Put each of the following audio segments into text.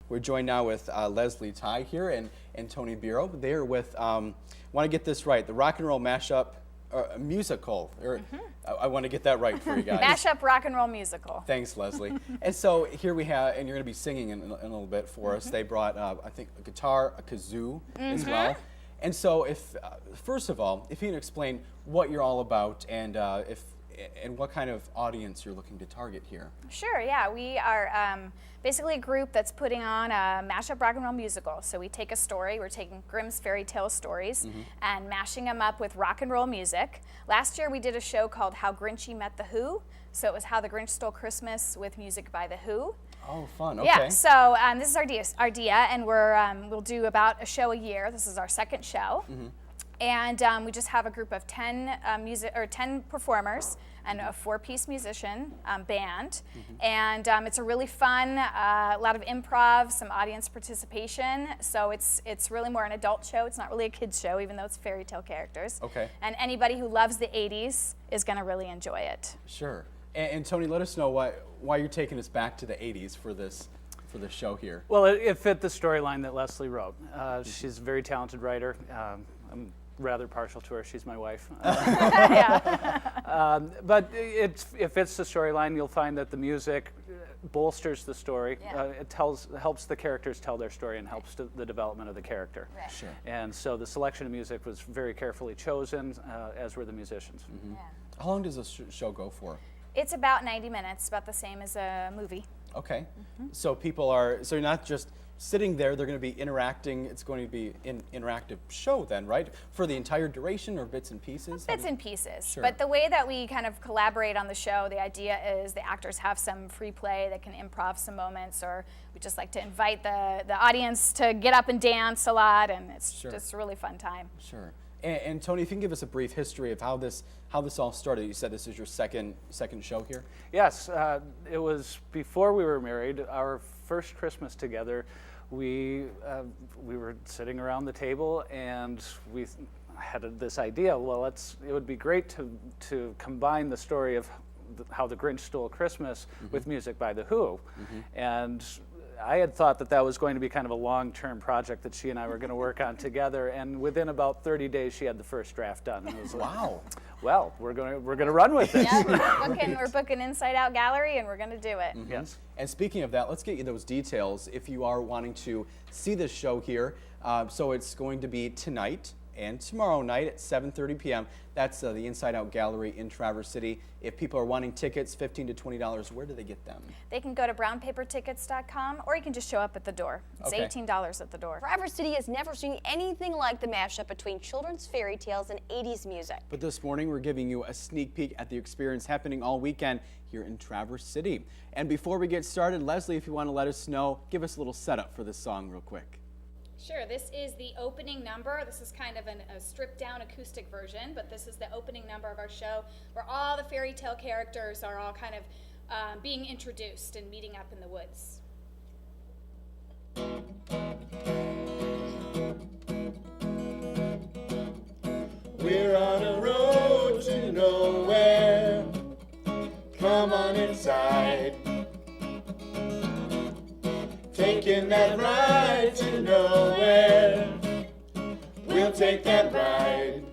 We're joined now with Leslie Ty here and Tony Bureau. They're with, want to get this right, the rock and roll mashup musical. I want to get that right for you guys. Mashup rock and roll musical. Thanks, Leslie. And so here we have, and you're going to be singing in a little bit for us. They brought, I think, a guitar, a kazoo as well. And so if, first of all, if you can explain what you're all about and and what kind of audience you're looking to target here. Sure, yeah. We are basically a group that's putting on a mashup rock and roll musical. So we take a story, we're taking Grimm's fairy tale stories and mashing them up with rock and roll music. Last year we did a show called How Grinchy Met the Who. So it was How the Grinch Stole Christmas with music by the Who. Oh, fun, okay. Yeah, so this is our idea, and we'll do about a show a year. This is our second show. And we just have a group of 10 performers and a 4-piece musician band. And it's a really fun, a lot of improv, some audience participation. So it's really more an adult show. It's not really a kids show, even though it's fairy tale characters. Okay. And anybody who loves the 80s is going to really enjoy it. Sure. And Tony, let us know why you're taking us back to the 80s for this show here. Well, it fit the storyline that Leslie wrote. She's a very talented writer. I'm rather partial to her. She's my wife. But it fits the storyline. You'll find that the music bolsters the story. It helps the characters tell their story and helps the development of the character. Right. Sure. And so the selection of music was very carefully chosen, as were the musicians. Yeah. How long does this show go for? It's about 90 minutes, about the same as a movie. Okay. So so you're not just sitting there, they're going to be interacting. It's going to be an interactive show then, right? For the entire duration or bits and pieces? Bits and pieces. Sure. But the way that we kind of collaborate on the show, the idea is the actors have some free play, they can improv some moments, or we just like to invite the audience to get up and dance a lot, and it's just a really fun time. Sure. And Tony, if you can give us a brief history of how this all started. You said this is your second show here? Yes, it was before we were married. Our first Christmas together, we were sitting around the table and we had this idea. Well, it would be great to combine the story of how the Grinch stole Christmas with music by the Who, and I had thought that was going to be kind of a long-term project that she and I were going to work on together, and within about 30 days she had the first draft done. And it was like, wow. Well, we're going to run with it. Yeah, we're booking Inside Out Gallery, and we're going to do it. Yes. And speaking of that, let's get you those details if you are wanting to see this show here. So it's going to be tonight and tomorrow night at 7:30 p.m. That's the Inside Out Gallery in Traverse City. If people are wanting tickets, $15 to $20, where do they get them? They can go to brownpapertickets.com, or you can just show up at the door. It's $18 at the door. Traverse City has never seen anything like the mashup between children's fairy tales and 80s music. But this morning we're giving you a sneak peek at the experience happening all weekend here in Traverse City. And before we get started, Leslie, if you want to let us know, give us a little setup for this song real quick. Sure, this is the opening number. This is kind of a stripped down acoustic version, but this is the opening number of our show where all the fairy tale characters are all kind of being introduced and meeting up in the woods. We're on a road to nowhere. Come on inside. Taking that ride to nowhere. We'll take that ride.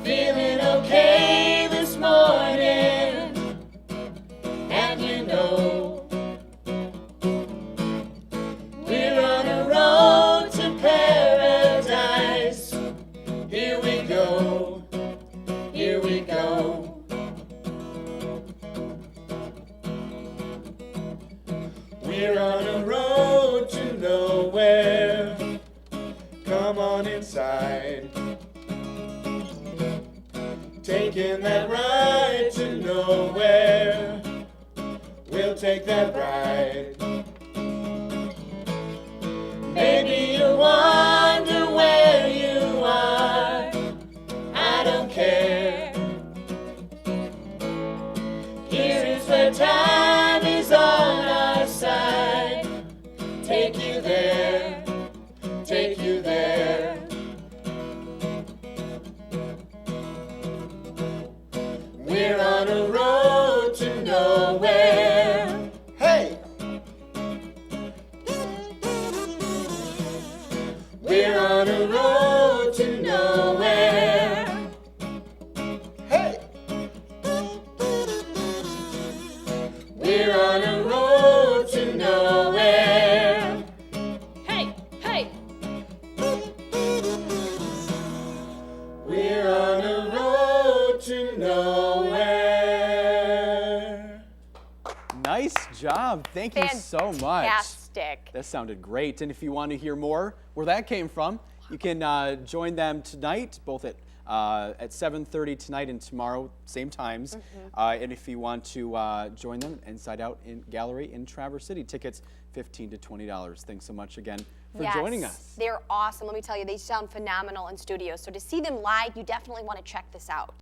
Feeling okay this morning, and you know we're on a road to paradise. Here we go, here we go. We're on a road to nowhere. Come on inside. Taking that ride to nowhere. We'll take that ride. Maybe you wonder where you are. I don't care. Here is where time is on our side. Take you there, take you there. We're on a road to nowhere. Hey! on a road to nowhere. Hey! We're on a road to nowhere. Hey, hey. We're on a road to nowhere. Nice job. Thank you so much. Fantastic. That sounded great. And if you want to hear more where that came from, you can join them tonight, both at 7:30 tonight and tomorrow, same times. And if you want to join them, Inside Out in Gallery in Traverse City. Tickets $15 to $20. Thanks so much again for joining us. They're awesome. Let me tell you, they sound phenomenal in studio. So to see them live, you definitely want to check this out.